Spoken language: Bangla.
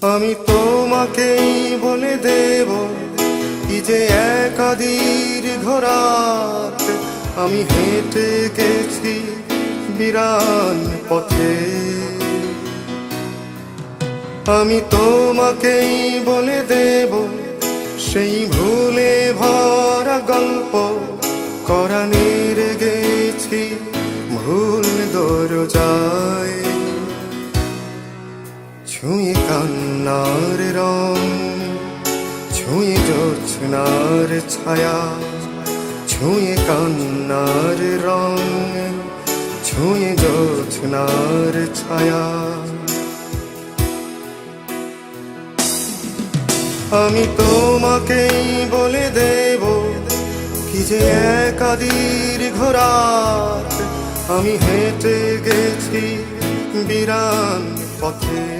আমি তোমাকেই বলে দেব কি যে একা দীর্ঘ রাত আমি হেঁটে গেছি বিরান পথে। আমি তোমাকেই বলে দেব সেই ভুলে ভরা গল্প কোরানের গেছি ভুল দরজায়। ছুঁয়ে কান্নার রং, ছুঁয়ে জোছনার ছায়া, ছুঁয়ে কান্নার রং, ছুঁয়ে জোছনার ছায়া। আমি তোমাকেই বলে দেব কি যে একা দীর্ঘ রাত আমি হেঁটে গেছি বিরান পথে।